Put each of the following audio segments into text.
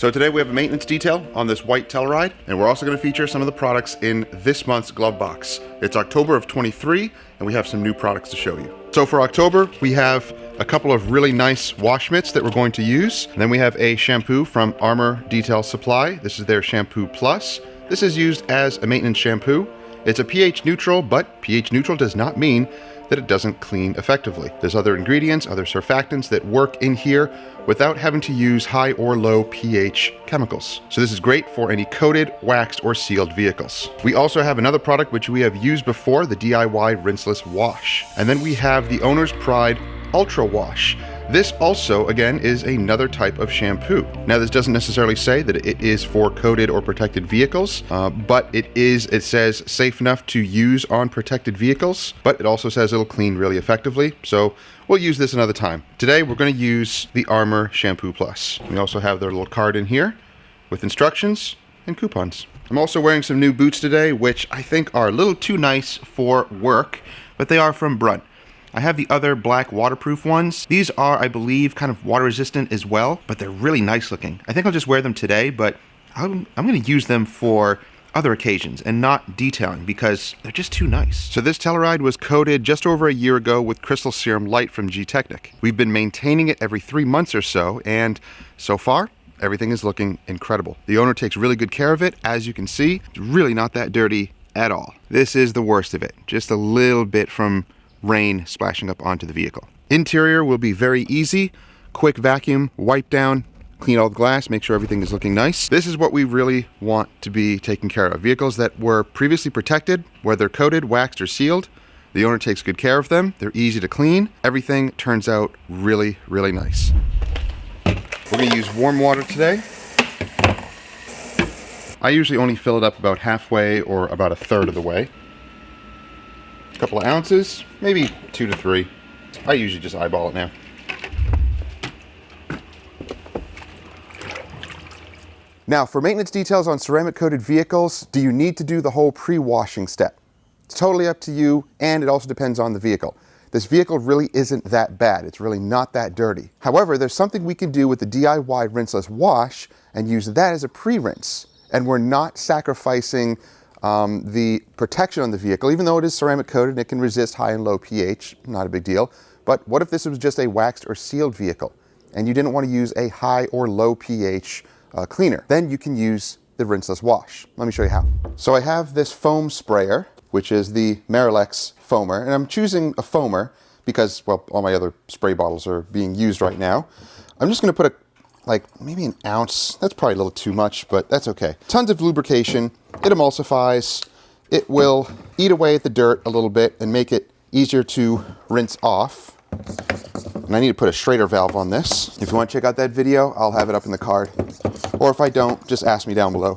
So today we have a maintenance detail on this white Telluride, and we're also going to feature some of the products in this month's glove box. It's October of 23, and we have some new products to show you. So for October, we have a couple of really nice wash mitts that we're going to use. And then we have a shampoo from Armor Detail Supply. This is their Shampoo Plus. This is used as a maintenance shampoo. It's a pH neutral, but pH neutral does not mean that it doesn't clean effectively. There's other ingredients, other surfactants that work in here without having to use high or low pH chemicals. So this is great for any coated, waxed, or sealed vehicles. We also have another product which we have used before, the DIY Rinseless Wash. And then we have the Owner's Pride Ultra Wash. This also, again, is another type of shampoo. Now, this doesn't necessarily say that it is for coated or protected vehicles, but it says safe enough to use on protected vehicles, but it also says it'll clean really effectively. So we'll use this another time. Today, we're going to use the Armor Shampoo Plus. We also have their little card in here with instructions and coupons. I'm also wearing some new boots today, which I think are a little too nice for work, but they are from Brunt. I have the other black waterproof ones. These are, I believe, kind of water resistant as well, but they're really nice looking. I think I'll just wear them today, but I'm going to use them for other occasions and not detailing because they're just too nice. So this Telluride was coated just over a year ago with Crystal Serum Light from Gtechniq. We've been maintaining it every 3 months or so, and so far, everything is looking incredible. The owner takes really good care of it. As you can see, it's really not that dirty at all. This is the worst of it. Just a little bit from rain splashing up onto the vehicle. Interior will be very easy. Quick vacuum, wipe down, clean all the glass, make sure everything is looking nice. This is what we really want to be taken care of. Vehicles that were previously protected, whether coated, waxed, or sealed, the owner takes good care of them. They're easy to clean. Everything turns out really, really nice. We're going to use warm water today. I usually only fill it up about halfway or about a third of the way. Couple of ounces, maybe 2 to 3. I usually just eyeball it now. Now, for maintenance details on ceramic coated vehicles, do you need to do the whole pre-washing step? It's totally up to you, and it also depends on the vehicle. This vehicle really isn't that bad. It's really not that dirty. However, there's something we can do with the DIY Rinseless Wash and use that as a pre-rinse, and we're not sacrificing the protection on the vehicle. Even though it is ceramic coated and it can resist high and low pH, not a big deal. But what if this was just a waxed or sealed vehicle and you didn't want to use a high or low pH cleaner? Then you can use the Rinseless Wash. Let me show you how. So I have this foam sprayer, which is the Marilex foamer, and I'm choosing a foamer because, well, all my other spray bottles are being used right now. I'm just going to put maybe an ounce. That's probably a little too much, but that's okay. Tons of lubrication. It emulsifies. It will eat away at the dirt a little bit and make it easier to rinse off. And I need to put a Schrader valve on this. If you want to check out that video, I'll have it up in the card. Or if I don't, just ask me down below.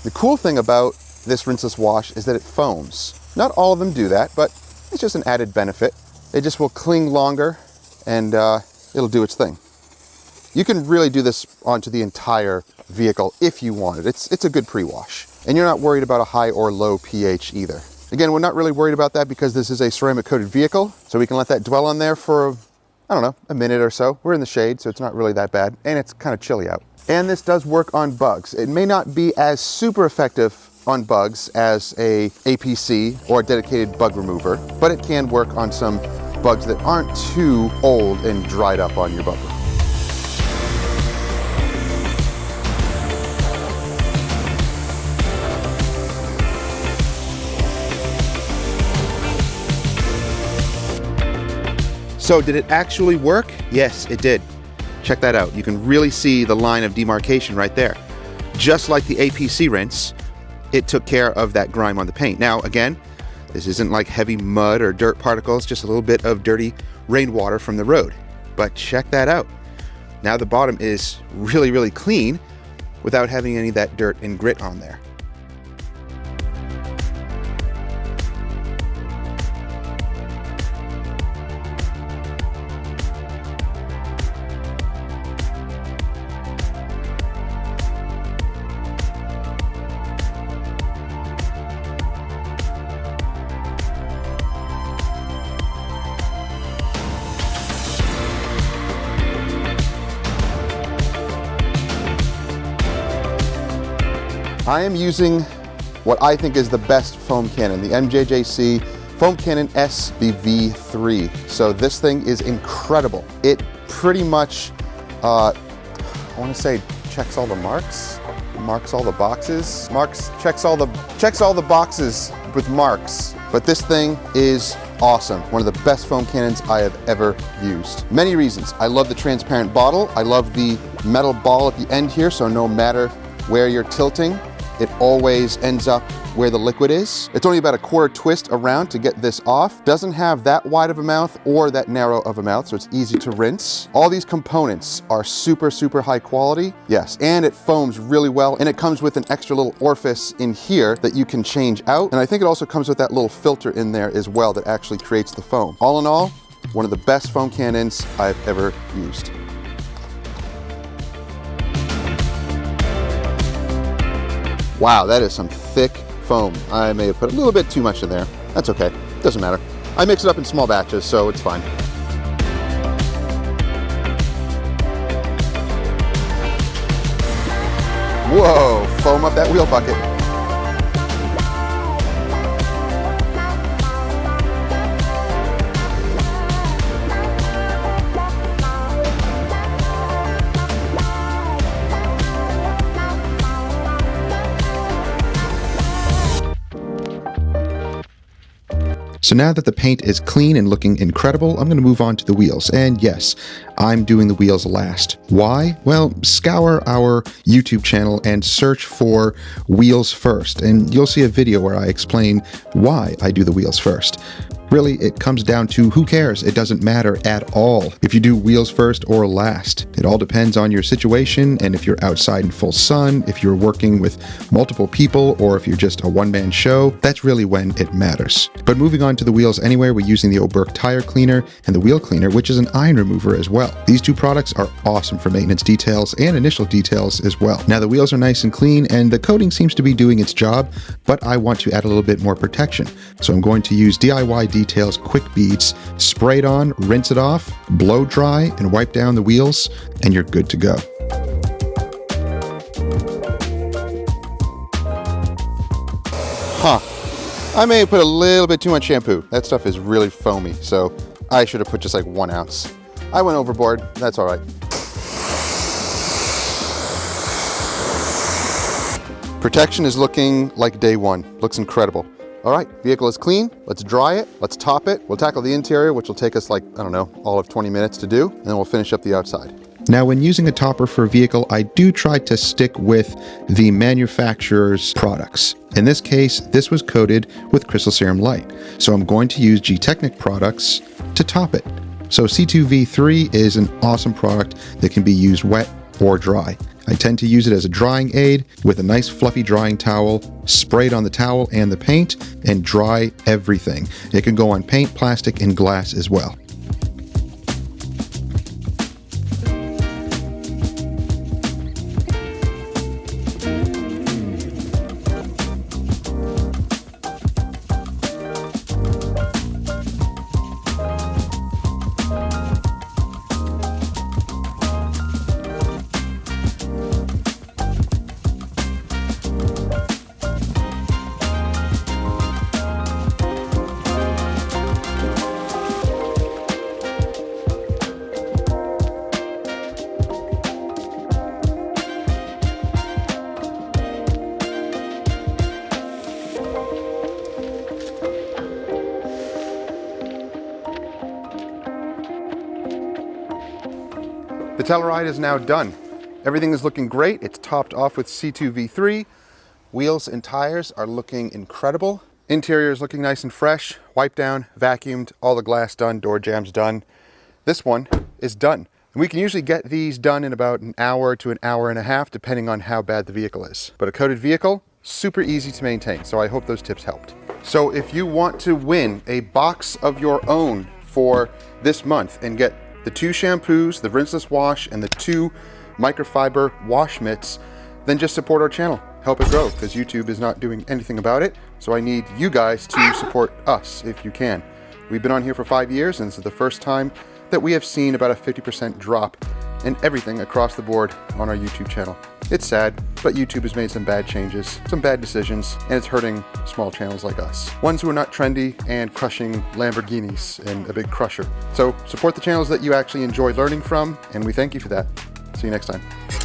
The cool thing about this Rinseless Wash is that it foams. Not all of them do that, but it's just an added benefit. It just will cling longer and it'll do its thing. You can really do this onto the entire vehicle if you wanted. It's a good pre-wash. And you're not worried about a high or low pH either. Again, we're not really worried about that because this is a ceramic coated vehicle, so we can let that dwell on there for, I don't know, a minute or so. We're in the shade, so it's not really that bad, and it's kind of chilly out. And this does work on bugs. It may not be as super effective on bugs as a APC or a dedicated bug remover, but it can work on some bugs that aren't too old and dried up on your bumper. So did it actually work? Yes, it did. Check that out. You can really see the line of demarcation right there. Just like the APC rinse, it took care of that grime on the paint. Now, again, this isn't like heavy mud or dirt particles, just a little bit of dirty rainwater from the road. But check that out. Now the bottom is really, really clean without having any of that dirt and grit on there. I am using what I think is the best foam cannon, the MJJC Foam Cannon SBV3. So this thing is incredible. It pretty much, I want to say, checks all the marks all the boxes, checks all the boxes with marks. But this thing is awesome. One of the best foam cannons I have ever used. Many reasons. I love the transparent bottle. I love the metal ball at the end here, so no matter where you're tilting, it always ends up where the liquid is. It's only about a quarter twist around to get this off. Doesn't have that wide of a mouth or that narrow of a mouth, so it's easy to rinse. All these components are super, super high quality. Yes, and it foams really well, and it comes with an extra little orifice in here that you can change out. And I think it also comes with that little filter in there as well that actually creates the foam. All in all, one of the best foam cannons I've ever used. Wow, that is some thick foam. I may have put a little bit too much in there. That's okay, doesn't matter. I mix it up in small batches, so it's fine. Whoa, foam up that wheel bucket. So now that the paint is clean and looking incredible, I'm going to move on to the wheels. And yes, I'm doing the wheels last. Why? Well, scour our YouTube channel and search for wheels first, and you'll see a video where I explain why I do the wheels first. Really, it comes down to who cares? It doesn't matter at all if you do wheels first or last. It all depends on your situation, and if you're outside in full sun, if you're working with multiple people, or if you're just a one-man show, that's really when it matters. But moving on to the wheels anyway, we're using the Oberk tire cleaner and the wheel cleaner, which is an iron remover as well. These two products are awesome for maintenance details and initial details as well. Now the wheels are nice and clean, and the coating seems to be doing its job, but I want to add a little bit more protection. So I'm going to use DIY Details Quick Beads, spray it on, rinse it off, blow dry, and wipe down the wheels, and you're good to go. Huh. I may have put a little bit too much shampoo. That stuff is really foamy, so I should have put just like 1 ounce. I went overboard. That's all right. Protection is looking like day one. Looks incredible. All right, vehicle is clean. Let's dry it. Let's top it. We'll tackle the interior, which will take us like, I don't know, all of 20 minutes to do, and then we'll finish up the outside. Now, when using a topper for a vehicle, I do try to stick with the manufacturer's products. In this case, this was coated with Crystal Serum Light. So I'm going to use Gtechniq products to top it. So C2V3 is an awesome product that can be used wet or dry. I tend to use it as a drying aid with a nice fluffy drying towel, spray it on the towel and the paint, and dry everything. It can go on paint, plastic, and glass as well. The Telluride is now done. Everything is looking great. It's topped off with C2V3. Wheels and tires are looking incredible. Interior is looking nice and fresh. Wiped down, vacuumed, all the glass done, door jambs done. This one is done. And we can usually get these done in about an hour to an hour and a half, depending on how bad the vehicle is. But a coated vehicle, super easy to maintain. So I hope those tips helped. So if you want to win a box of your own for this month and get the 2 shampoos, the rinseless wash, and the 2 microfiber wash mitts, then just support our channel. Help it grow, because YouTube is not doing anything about it. So I need you guys to support us if you can. We've been on here for 5 years, and this is the first time that we have seen about a 50% drop in everything across the board on our YouTube channel. It's sad, but YouTube has made some bad changes, some bad decisions, and it's hurting small channels like us. Ones who are not trendy and crushing Lamborghinis in a big crusher. So support the channels that you actually enjoy learning from, and we thank you for that. See you next time.